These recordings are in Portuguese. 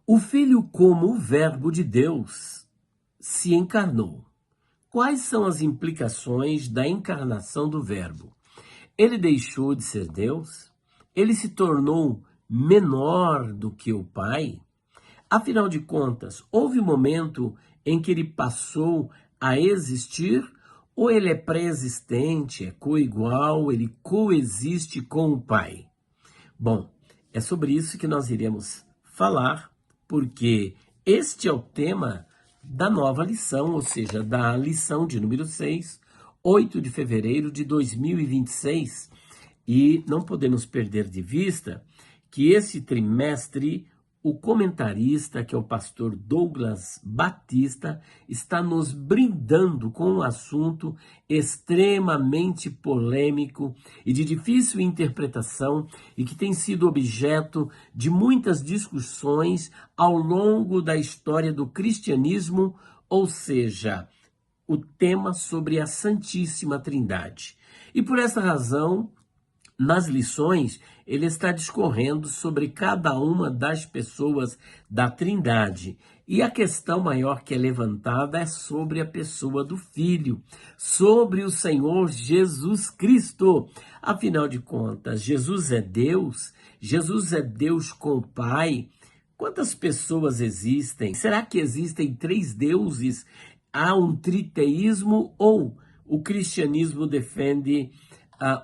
O Filho como o Verbo de Deus se encarnou. Quais são as implicações da encarnação do Verbo? Ele deixou de ser Deus? Ele se tornou menor do que o Pai? Afinal de contas, houve um momento em que ele passou a existir? Ou ele é pré-existente, é coigual, ele coexiste com o Pai? Bom, é sobre isso que nós iremos falar, porque este é o tema da nova lição, ou seja, da lição de número 6, 8 de fevereiro de 2026. E não podemos perder de vista que esse trimestre o comentarista, que é o pastor Douglas Batista, está nos brindando com um assunto extremamente polêmico e de difícil interpretação e que tem sido objeto de muitas discussões ao longo da história do cristianismo, ou seja, o tema sobre a Santíssima Trindade. E por essa razão, nas lições, ele está discorrendo sobre cada uma das pessoas da Trindade. E a questão maior que é levantada é sobre a pessoa do Filho, sobre o Senhor Jesus Cristo. Afinal de contas, Jesus é Deus com o Pai. Quantas pessoas existem? Será que existem 3 deuses? Há um triteísmo ou o cristianismo defende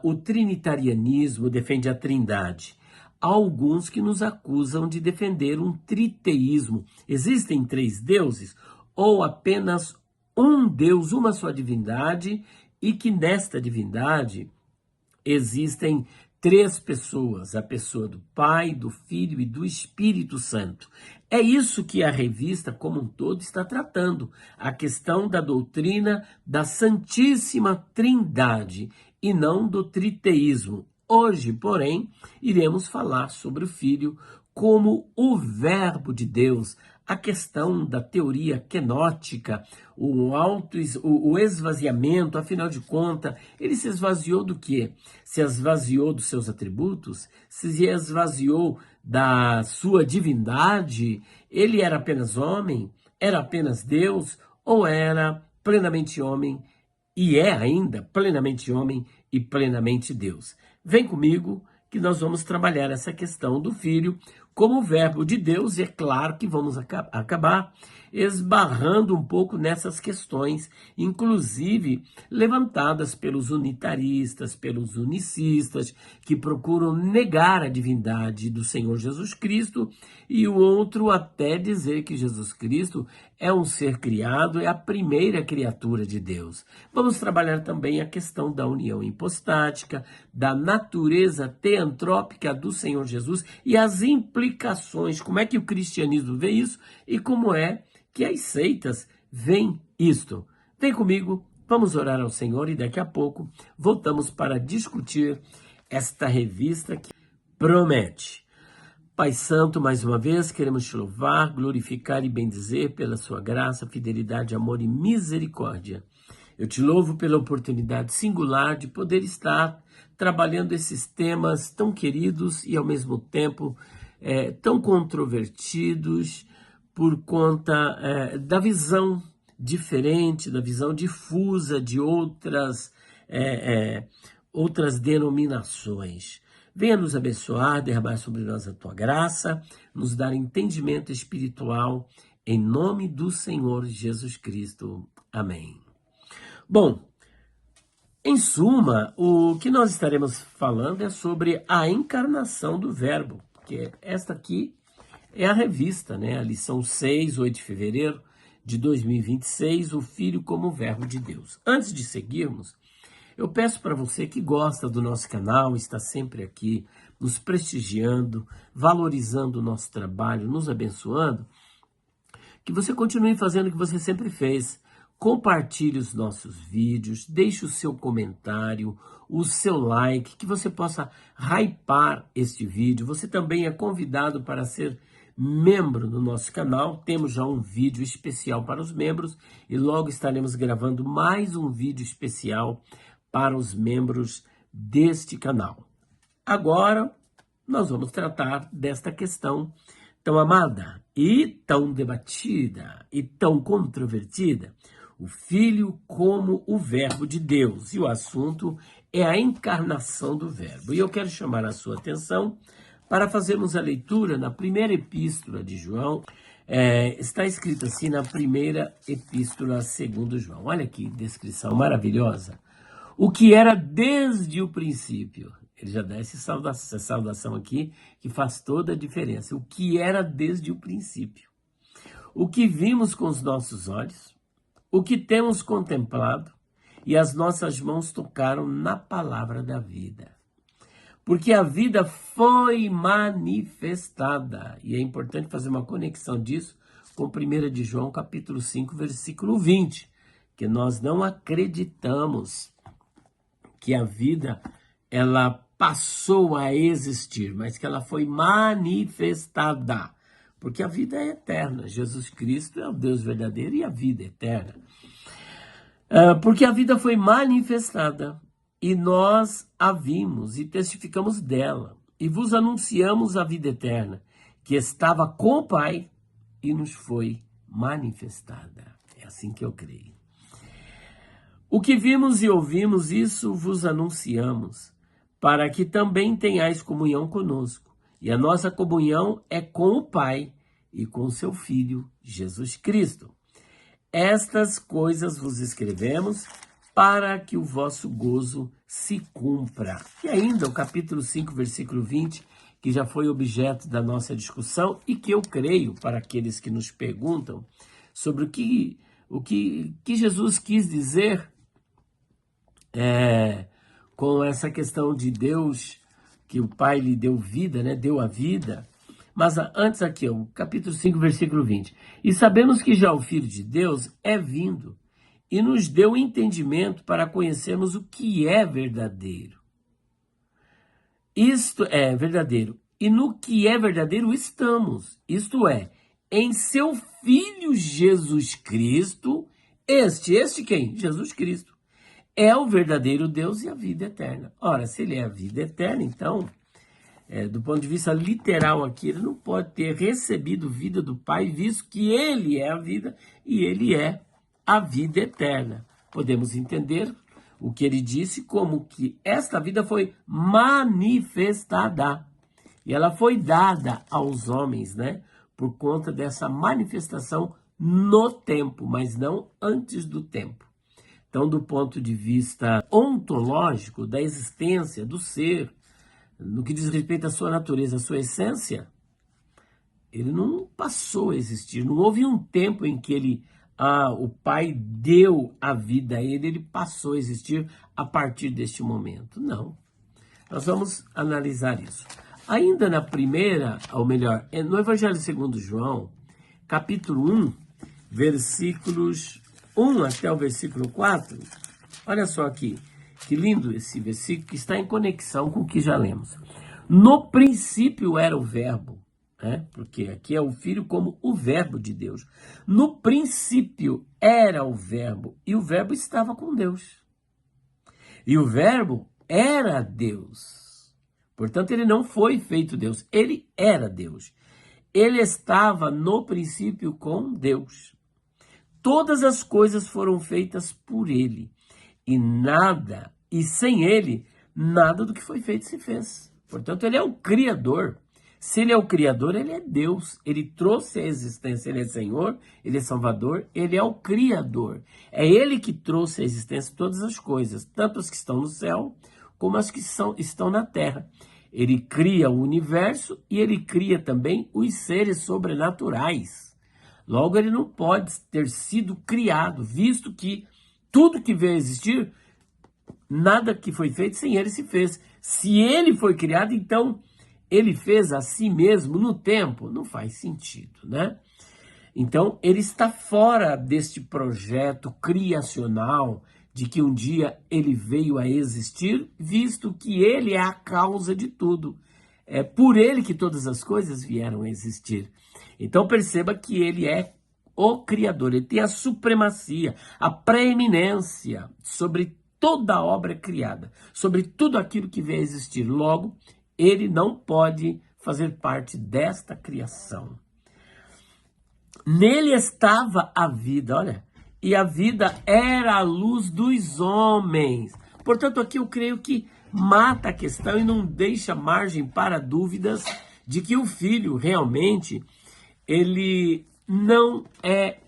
o trinitarianismo, defende a trindade? Há alguns que nos acusam de defender um triteísmo. Existem 3 deuses ou apenas um Deus, uma só divindade, e que nesta divindade existem 3 pessoas, a pessoa do Pai, do Filho e do Espírito Santo. É isso que a revista como um todo está tratando, a questão da doutrina da Santíssima Trindade e não do triteísmo. Hoje, porém, iremos falar sobre o Filho como o Verbo de Deus, a questão da teoria kenótica, o esvaziamento. Afinal de contas, ele se esvaziou do quê? Se esvaziou dos seus atributos? Se esvaziou da sua divindade? Ele era apenas homem? Era apenas Deus? Ou era plenamente homem e é ainda plenamente homem e plenamente Deus? Vem comigo que nós vamos trabalhar essa questão do Filho como o Verbo de Deus, e é claro que vamos acabar esbarrando um pouco nessas questões, inclusive levantadas pelos unitaristas, pelos unicistas, que procuram negar a divindade do Senhor Jesus Cristo, e o outro até dizer que Jesus Cristo é um ser criado, é a primeira criatura de Deus. Vamos trabalhar também a questão da união hipostática, da natureza teantrópica do Senhor Jesus e as implicações, como é que o cristianismo vê isso e como é que as seitas veem isto. Vem comigo, vamos orar ao Senhor e daqui a pouco voltamos para discutir esta revista que promete. Pai Santo, mais uma vez queremos te louvar, glorificar e bendizer pela sua graça, fidelidade, amor e misericórdia. Eu te louvo pela oportunidade singular de poder estar trabalhando esses temas tão queridos e ao mesmo tempo tão controvertidos por conta da visão diferente, da visão difusa de outras denominações. Venha nos abençoar, derramar sobre nós a tua graça, nos dar entendimento espiritual, em nome do Senhor Jesus Cristo. Amém. Bom, em suma, o que nós estaremos falando é sobre a encarnação do Verbo, porque esta aqui é a revista, né? A lição 6, 8 de fevereiro de 2026, o Filho como o Verbo de Deus. Antes de seguirmos, eu peço para você que gosta do nosso canal, está sempre aqui, nos prestigiando, valorizando o nosso trabalho, nos abençoando, que você continue fazendo o que você sempre fez. Compartilhe os nossos vídeos, deixe o seu comentário, o seu like, que você possa hypar este vídeo. Você também é convidado para ser membro do nosso canal. Temos já um vídeo especial para os membros e logo estaremos gravando mais um vídeo especial para os membros deste canal. Agora, nós vamos tratar desta questão tão amada e tão debatida e tão controvertida, o Filho como o Verbo de Deus. E o assunto é a encarnação do Verbo. E eu quero chamar a sua atenção para fazermos a leitura na primeira epístola de João. Está escrito assim na primeira epístola segundo João. Olha que descrição maravilhosa. O que era desde o princípio. Ele já dá essa saudação aqui que faz toda a diferença. O que era desde o princípio. O que vimos com os nossos olhos, o que temos contemplado e as nossas mãos tocaram na palavra da vida. Porque a vida foi manifestada. E é importante fazer uma conexão disso com 1 de João, capítulo 5, versículo 20. Que nós não acreditamos que a vida ela passou a existir, mas que ela foi manifestada. Porque a vida é eterna. Jesus Cristo é o Deus verdadeiro e a vida é eterna. Porque a vida foi manifestada. E nós a vimos e testificamos dela, e vos anunciamos a vida eterna, que estava com o Pai e nos foi manifestada. É assim que eu creio. O que vimos e ouvimos, isso vos anunciamos, para que também tenhais comunhão conosco. E a nossa comunhão é com o Pai e com seu Filho, Jesus Cristo. Estas coisas vos escrevemos, para que o vosso gozo se cumpra. E ainda o capítulo 5, versículo 20, que já foi objeto da nossa discussão e que eu creio, para aqueles que nos perguntam, sobre o que Jesus quis dizer com essa questão de Deus, que o Pai lhe deu vida, né? Deu a vida. Mas antes aqui, o capítulo 5, versículo 20. E sabemos que já o Filho de Deus é vindo, e nos deu entendimento para conhecermos o que é verdadeiro. Isto é verdadeiro. E no que é verdadeiro estamos. Isto é, em seu Filho Jesus Cristo. Este quem? Jesus Cristo. É o verdadeiro Deus e a vida eterna. Ora, se ele é a vida eterna, então, do ponto de vista literal aqui, ele não pode ter recebido vida do Pai, visto que ele é a vida e ele é a vida eterna. Podemos entender o que ele disse como que esta vida foi manifestada. E ela foi dada aos homens, né? Por conta dessa manifestação no tempo, mas não antes do tempo. Então, do ponto de vista ontológico, da existência, do ser, no que diz respeito à sua natureza, à sua essência, ele não passou a existir. Não houve um tempo em que o Pai deu a vida a ele passou a existir a partir deste momento. Não. Nós vamos analisar isso. Ainda na primeira, ou melhor, no Evangelho segundo João, capítulo 1, versículos 1 até o versículo 4, olha só aqui, que lindo esse versículo que está em conexão com o que já lemos. No princípio era o Verbo, porque aqui é o Filho como o Verbo de Deus. No princípio era o Verbo, e o Verbo estava com Deus. E o Verbo era Deus. Portanto, ele não foi feito Deus, ele era Deus. Ele estava no princípio com Deus. Todas as coisas foram feitas por ele, e sem ele, nada do que foi feito se fez. Portanto, ele é o Criador. Se ele é o Criador, ele é Deus. Ele trouxe a existência, ele é Senhor, ele é Salvador, ele é o Criador. É ele que trouxe a existência todas as coisas, tanto as que estão no céu, como as que estão na terra. Ele cria o universo e ele cria também os seres sobrenaturais. Logo, ele não pode ter sido criado, visto que tudo que veio a existir, nada que foi feito sem ele se fez. Se ele foi criado, então ele fez a si mesmo no tempo? Não faz sentido, né? Então, ele está fora deste projeto criacional de que um dia ele veio a existir, visto que ele é a causa de tudo. É por ele que todas as coisas vieram a existir. Então, perceba que ele é o Criador, ele tem a supremacia, a preeminência sobre toda a obra criada, sobre tudo aquilo que veio a existir. Logo, ele não pode fazer parte desta criação. Nele estava a vida, olha, e a vida era a luz dos homens. Portanto, aqui eu creio que mata a questão e não deixa margem para dúvidas de que o Filho realmente, ele não é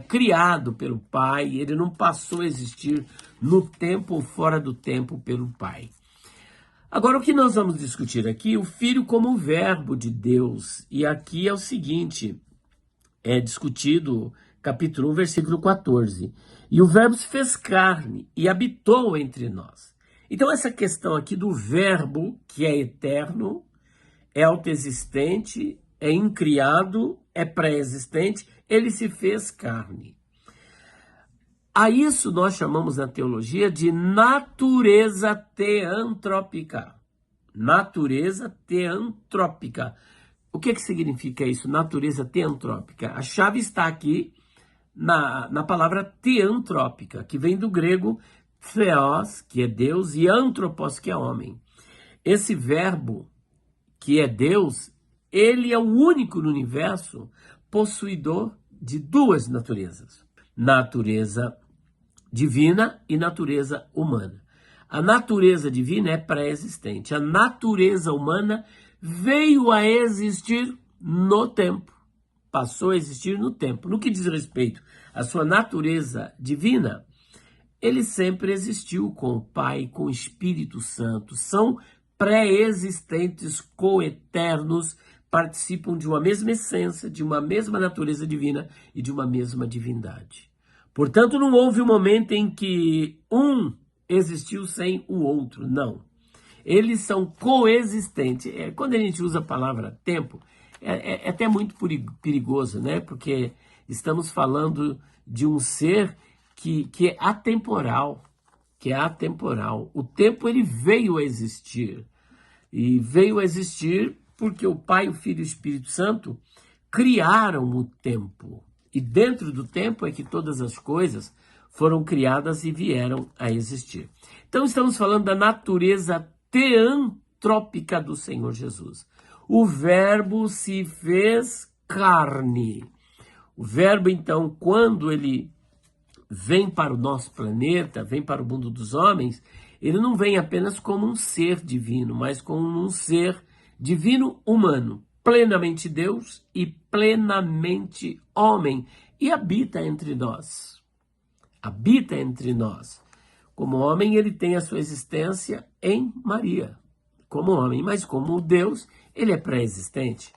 criado pelo Pai, ele não passou a existir no tempo ou fora do tempo pelo Pai. Agora, o que nós vamos discutir aqui, o Filho como verbo de Deus. E aqui é o seguinte, é discutido capítulo 1, versículo 14. E o verbo se fez carne e habitou entre nós. Então, essa questão aqui do verbo, que é eterno, é autoexistente, é incriado, é pré-existente, ele se fez carne. A isso nós chamamos na teologia de natureza teantrópica. Natureza teantrópica. O que significa isso, natureza teantrópica? A chave está aqui na palavra teantrópica, que vem do grego theos, que é Deus, e antropos, que é homem. Esse verbo, que é Deus, ele é o único no universo possuidor de duas naturezas. Natureza divina e natureza humana. A natureza divina é pré-existente. A natureza humana veio a existir no tempo. Passou a existir no tempo. No que diz respeito à sua natureza divina, ele sempre existiu com o Pai, com o Espírito Santo. São pré-existentes, coeternos, participam de uma mesma essência, de uma mesma natureza divina e de uma mesma divindade. Portanto, não houve um momento em que um existiu sem o outro, não. Eles são coexistentes. Quando a gente usa a palavra tempo, é até muito perigoso, né? Porque estamos falando de um ser que é atemporal, O tempo, ele veio a existir. E veio a existir porque o Pai, o Filho e o Espírito Santo criaram o tempo. E dentro do tempo é que todas as coisas foram criadas e vieram a existir. Então estamos falando da natureza teantrópica do Senhor Jesus. O verbo se fez carne. O verbo, então, quando ele vem para o nosso planeta, vem para o mundo dos homens, ele não vem apenas como um ser divino, mas como um ser divino humano, plenamente Deus e plenamente homem, e habita entre nós. Habita entre nós. Como homem, ele tem a sua existência em Maria, como homem, mas como Deus, ele é pré-existente.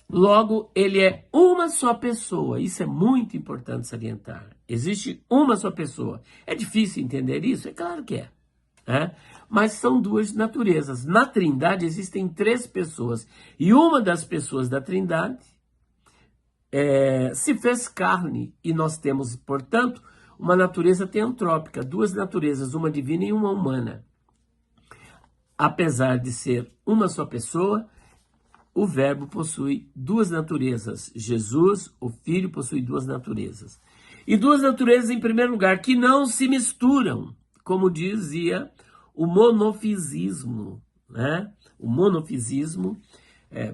Logo, ele é uma só pessoa. Isso é muito importante salientar. Existe uma só pessoa. É difícil entender isso? É claro que é. Mas são duas naturezas. Na Trindade existem 3 pessoas. E uma das pessoas da Trindade se fez carne. E nós temos, portanto, uma natureza teantrópica. 2 naturezas, uma divina e uma humana. Apesar de ser uma só pessoa, o verbo possui 2 naturezas. Jesus, o Filho, possui 2 naturezas. E 2 naturezas, em primeiro lugar, que não se misturam, como dizia o monofisismo. O monofisismo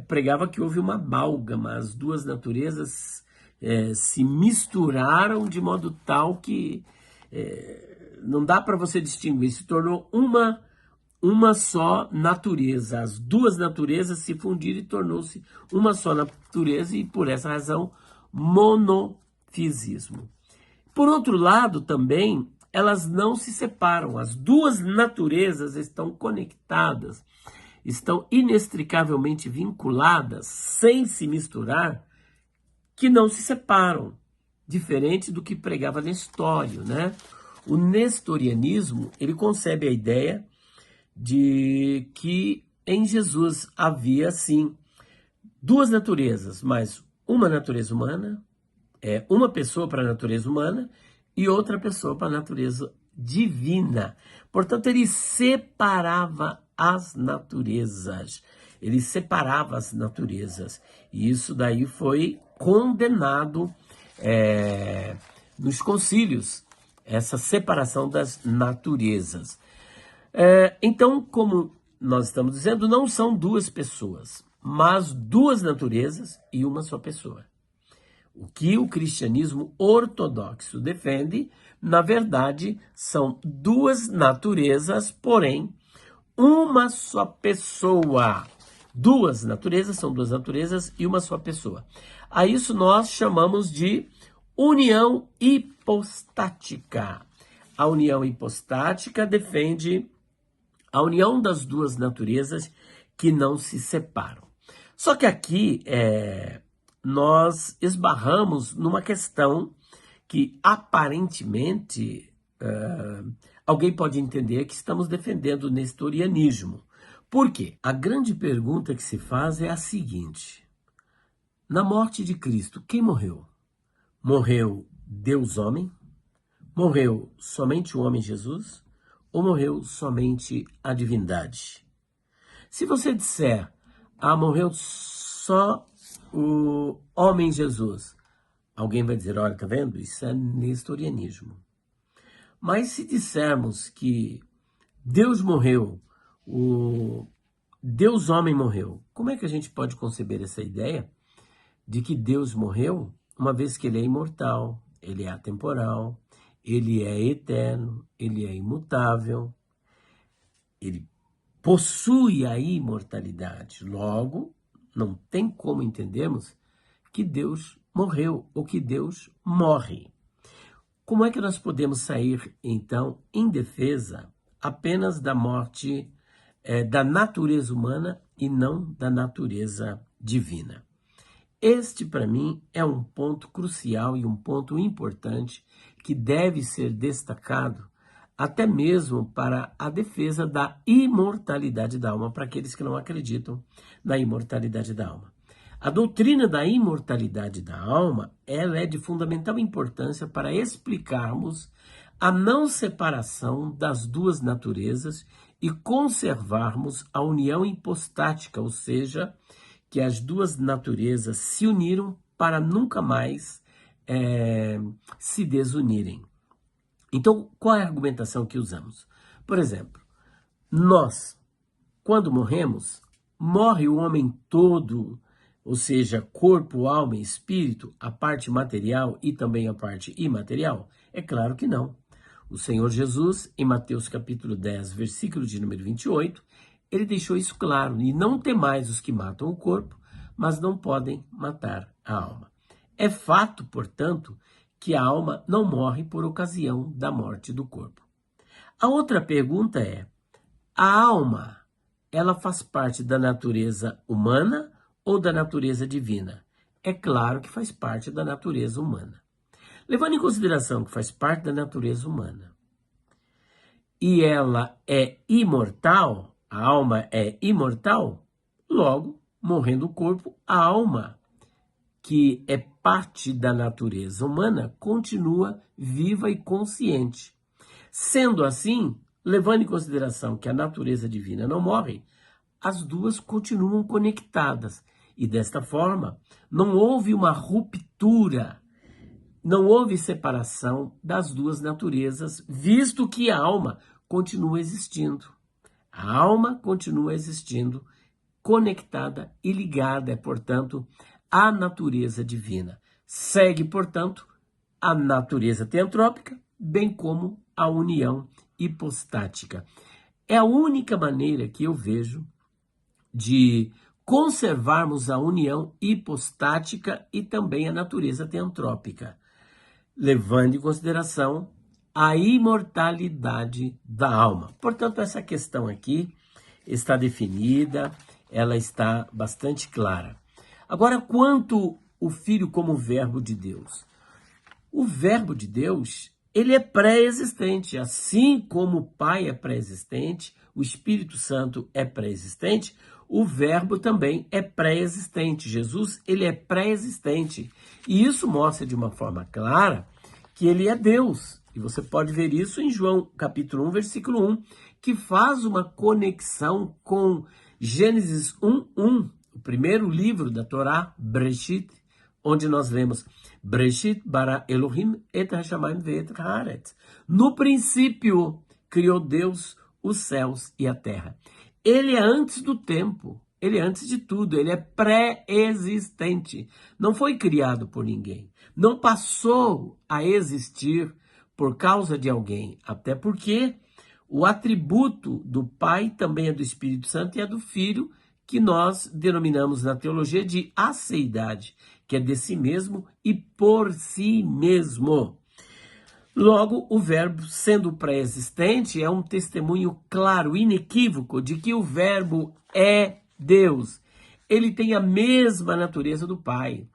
pregava que houve uma amálgama, as 2 naturezas se misturaram de modo tal que não dá para você distinguir, se tornou uma só natureza. As 2 naturezas se fundiram e tornou-se uma só natureza e, por essa razão, monofisismo. Por outro lado, também, elas não se separam. As 2 naturezas estão conectadas, estão inextricavelmente vinculadas, sem se misturar, que não se separam, diferente do que pregava Nestório, O nestorianismo, ele concebe a ideia de que em Jesus havia, sim, 2 naturezas, mas uma natureza humana, uma pessoa para a natureza humana e outra pessoa para a natureza divina. Portanto, ele separava as naturezas. E isso daí foi condenado nos concílios, essa separação das naturezas. Então, como nós estamos dizendo, não são 2 pessoas. mas duas naturezas e uma só pessoa. O que o cristianismo ortodoxo defende, na verdade, são duas naturezas, porém, uma só pessoa. Duas naturezas são duas naturezas e uma só pessoa. A isso nós chamamos de união hipostática. A união hipostática defende a união das duas naturezas que não se separam. Só que aqui nós esbarramos numa questão que aparentemente alguém pode entender que estamos defendendo o nestorianismo. Por quê? A grande pergunta que se faz é a seguinte: na morte de Cristo, quem morreu? Morreu Deus homem? Morreu somente o homem Jesus? Ou morreu somente a divindade? Se você disser, morreu só o homem Jesus, alguém vai dizer, olha, tá vendo? Isso é nestorianismo. Mas se dissermos que Deus morreu, o Deus homem morreu, como é que a gente pode conceber essa ideia de que Deus morreu, uma vez que ele é imortal, ele é atemporal, ele é eterno, ele é imutável, ele possui a imortalidade. Logo, não tem como entendermos que Deus morreu ou que Deus morre. Como é que nós podemos sair, então, em defesa apenas da morte da natureza humana e não da natureza divina? Este, para mim, é um ponto crucial e um ponto importante que deve ser destacado até mesmo para a defesa da imortalidade da alma, para aqueles que não acreditam na imortalidade da alma. A doutrina da imortalidade da alma, ela é de fundamental importância para explicarmos a não separação das duas naturezas e conservarmos a união hipostática, ou seja, que as duas naturezas se uniram para nunca mais se desunirem. Então, qual é a argumentação que usamos? Por exemplo, nós, quando morremos, morre o homem todo, ou seja, corpo, alma e espírito, a parte material e também a parte imaterial? É claro que não. O Senhor Jesus, em Mateus capítulo 10, versículo de número 28, ele deixou isso claro, e não temais os que matam o corpo, mas não podem matar a alma. É fato, portanto, que a alma não morre por ocasião da morte do corpo. A outra pergunta é, a alma, ela faz parte da natureza humana ou da natureza divina? É claro que faz parte da natureza humana. Levando em consideração que faz parte da natureza humana e ela é imortal, a alma é imortal, logo, morrendo o corpo, a alma, que é parte da natureza humana, continua viva e consciente. Sendo assim, levando em consideração que a natureza divina não morre, as duas continuam conectadas. E desta forma, não houve uma ruptura, não houve separação das duas naturezas, visto que a alma continua existindo. A alma continua existindo, conectada e ligada, portanto, à natureza divina. Segue, portanto, a natureza teantrópica, bem como a união hipostática. É a única maneira que eu vejo de conservarmos a união hipostática e também a natureza teantrópica, levando em consideração a imortalidade da alma. Portanto, essa questão aqui está definida, ela está bastante clara. Agora, quanto o Filho como verbo de Deus? O verbo de Deus, ele é pré-existente, assim como o Pai é pré-existente, o Espírito Santo é pré-existente, o verbo também é pré-existente. Jesus, ele é pré-existente. E isso mostra de uma forma clara que ele é Deus. E você pode ver isso em João capítulo 1, versículo 1, que faz uma conexão com Gênesis 1:1, o primeiro livro da Torá, Breshit, onde nós lemos Breshit bara Elohim et hashamayim ve'et haaretz. No princípio criou Deus os céus e a terra. Ele é antes do tempo, Ele é antes de tudo, ele é pré-existente. Não foi criado por ninguém. Não passou a existir por causa de alguém. Até porque o atributo do Pai também é do Espírito Santo e é do Filho, que nós denominamos na teologia de aceidade, que é de si mesmo e por si mesmo. Logo, o verbo, sendo pré-existente, é um testemunho claro, inequívoco, de que o verbo é Deus. Ele tem a mesma natureza do Pai,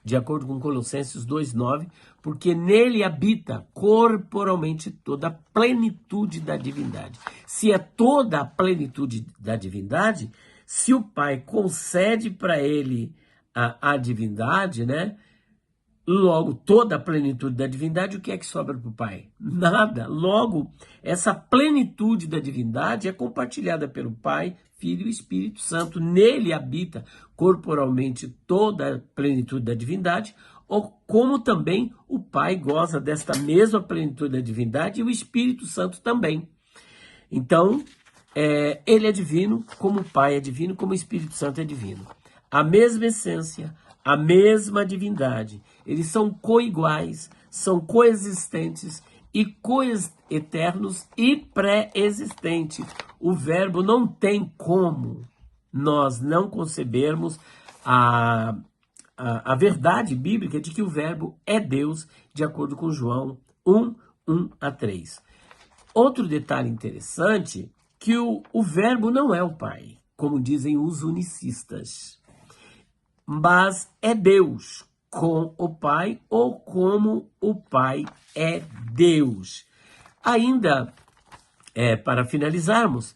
de acordo com Colossenses 2,9, porque nele habita corporalmente toda a plenitude da divindade. Se é toda a plenitude da divindade, se o Pai concede para ele a divindade, né? Logo, toda a plenitude da divindade, o que é que sobra para o Pai? Nada. Logo, essa plenitude da divindade é compartilhada pelo Pai, Filho e Espírito Santo. Nele habita corporalmente toda a plenitude da divindade, como também o Pai goza desta mesma plenitude da divindade e o Espírito Santo também. Então, ele é divino, como o Pai é divino, como o Espírito Santo é divino. A mesma essência, a mesma divindade. Eles são coiguais, são coexistentes e coeternos e pré-existentes. O verbo não tem como nós não concebermos a verdade bíblica de que o verbo é Deus, de acordo com João 1:1-3. Outro detalhe interessante, que o verbo não é o Pai, como dizem os unicistas, mas é Deus com o Pai, ou como o Pai é Deus. Ainda, para finalizarmos,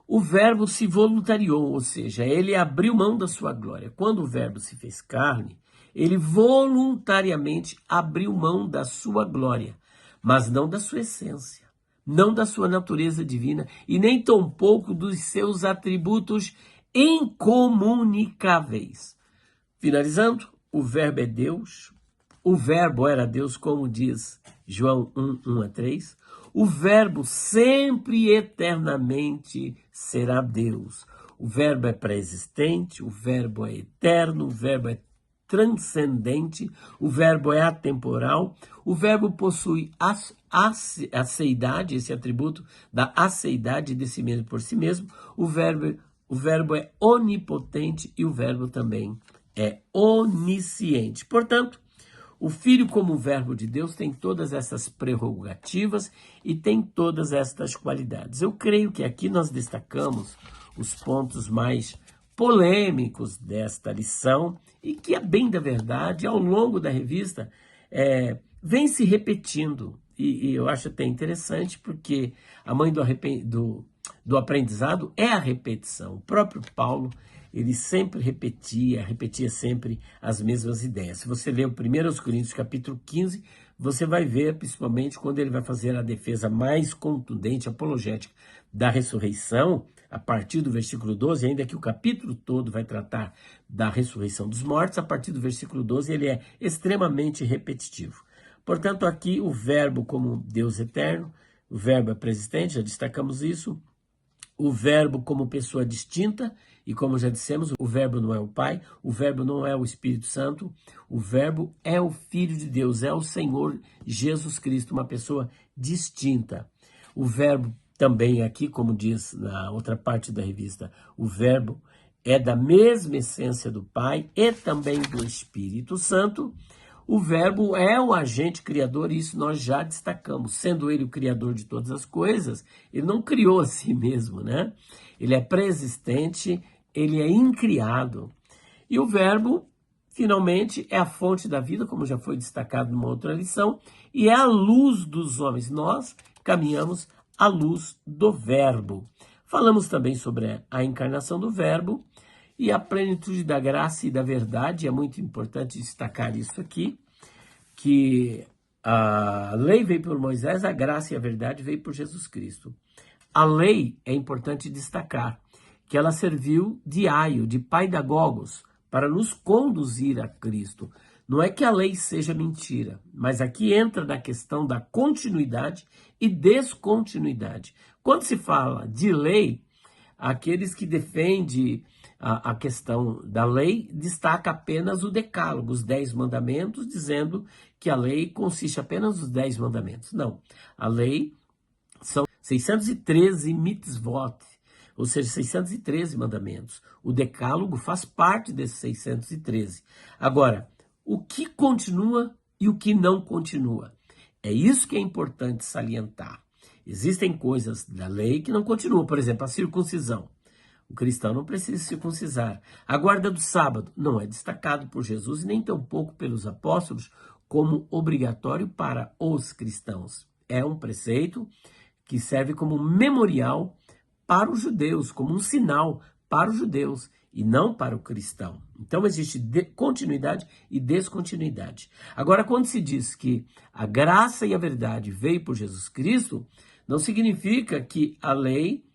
o verbo se voluntariou, ou seja, ele abriu mão da sua glória. Quando o verbo se fez carne, ele voluntariamente abriu mão da sua glória, mas não da sua essência, não da sua natureza divina e nem tampouco dos seus atributos incomunicáveis. Finalizando, o verbo é Deus, o verbo era Deus, como diz João 1:1-3. O verbo sempre e eternamente será Deus. O verbo é pré-existente, o verbo é eterno, o verbo é transcendente, o verbo é atemporal, o verbo possui aceidade, esse atributo da aceidade de si mesmo por si mesmo, o verbo é onipotente e o verbo também é onisciente. Portanto, o Filho, como verbo de Deus, tem todas essas prerrogativas e tem todas estas qualidades. Eu creio que aqui nós destacamos os pontos mais polêmicos desta lição e que, a bem da verdade, ao longo da revista, vem se repetindo. E eu acho até interessante, porque a mãe do aprendizado é a repetição. O próprio Paulo, ele sempre repetia sempre as mesmas ideias. Se você ler o 1 Coríntios capítulo 15, você vai ver, principalmente quando ele vai fazer a defesa mais contundente, apologética da ressurreição, a partir do versículo 12, ainda que o capítulo todo vai tratar da ressurreição dos mortos, a partir do versículo 12 ele é extremamente repetitivo. Portanto, aqui o verbo como Deus eterno, o verbo é pré-existente, já destacamos isso, o verbo como pessoa distinta, e como já dissemos, o verbo não é o Pai, o verbo não é o Espírito Santo, o verbo é o Filho de Deus, é o Senhor Jesus Cristo, uma pessoa distinta. O verbo também aqui, como diz na outra parte da revista, o verbo é da mesma essência do Pai e também do Espírito Santo. O verbo é o agente criador, e isso nós já destacamos. Sendo ele o criador de todas as coisas, ele não criou a si mesmo, né? Ele é pré-existente, ele é incriado. E o verbo, finalmente, é a fonte da vida, como já foi destacado numa outra lição, e é a luz dos homens. Nós caminhamos à luz do verbo. Falamos também sobre a encarnação do verbo, e a plenitude da graça e da verdade. É muito importante destacar isso aqui, que a lei veio por Moisés, a graça e a verdade veio por Jesus Cristo. A lei, é importante destacar, que ela serviu de aio, de paidagogos, para nos conduzir a Cristo. Não é que a lei seja mentira, mas aqui entra na questão da continuidade e descontinuidade. Quando se fala de lei, aqueles que defendem a questão da lei destaca apenas o decálogo, os 10 mandamentos, dizendo que a lei consiste apenas nos 10 mandamentos. Não, a lei são 613 mitzvot, ou seja, 613 mandamentos. O decálogo faz parte desses 613. Agora, o que continua e o que não continua? É isso que é importante salientar. Existem coisas da lei que não continuam, por exemplo, a circuncisão. O cristão não precisa se circuncisar. A guarda do sábado não é destacado por Jesus e nem tampouco pelos apóstolos como obrigatório para os cristãos. É um preceito que serve como memorial para os judeus, como um sinal para os judeus e não para o cristão. Então existe continuidade e descontinuidade. Agora, quando se diz que a graça e a verdade veio por Jesus Cristo, não significa que a lei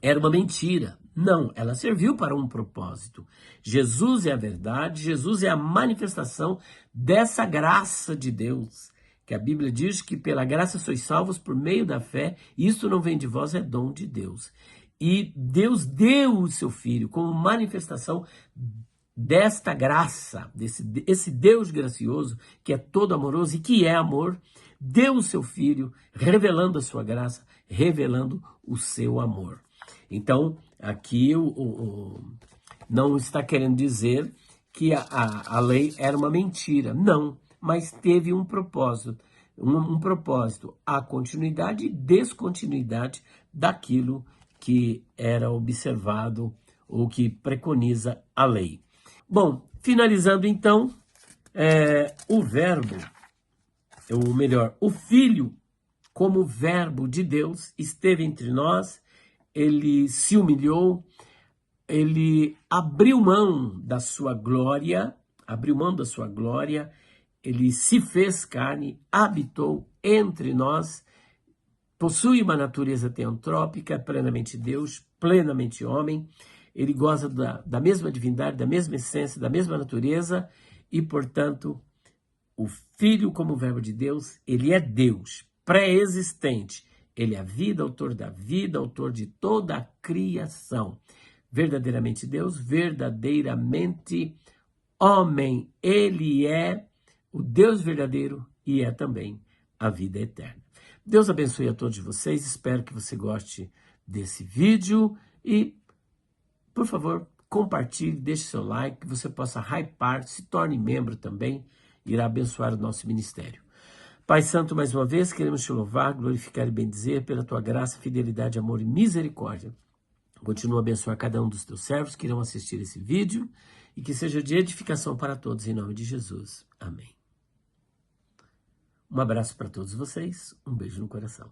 era uma mentira. Não, ela serviu para um propósito. Jesus é a verdade, Jesus é a manifestação dessa graça de Deus, que a Bíblia diz que pela graça sois salvos por meio da fé, e isso não vem de vós, é dom de Deus. E Deus deu o seu Filho como manifestação desta graça, esse Deus gracioso, que é todo amoroso e que é amor, deu o seu Filho, revelando a sua graça, revelando o seu amor. Então, aqui não está querendo dizer que a lei era uma mentira, não, mas teve um propósito, um propósito, a continuidade e descontinuidade daquilo que era observado ou que preconiza a lei. Bom, finalizando então, o verbo, ou melhor, o Filho, como verbo de Deus, esteve entre nós, ele se humilhou, ele abriu mão da sua glória, ele se fez carne, habitou entre nós, possui uma natureza teantrópica, é plenamente Deus, plenamente homem, ele goza da mesma divindade, da mesma essência, da mesma natureza e, portanto, o Filho como verbo de Deus, ele é Deus, pré-existente. Ele é a vida, autor da vida, autor de toda a criação. Verdadeiramente Deus, verdadeiramente homem. Ele é o Deus verdadeiro e é também a vida eterna. Deus abençoe a todos vocês. Espero que você goste desse vídeo e, por favor, compartilhe, deixe seu like, que você possa hypar, se torne membro também, irá abençoar o nosso ministério. Pai Santo, mais uma vez, queremos te louvar, glorificar e bendizer pela tua graça, fidelidade, amor e misericórdia. Continua a abençoar cada um dos teus servos que irão assistir esse vídeo e que seja de edificação para todos, em nome de Jesus. Amém. Um abraço para todos vocês, um beijo no coração.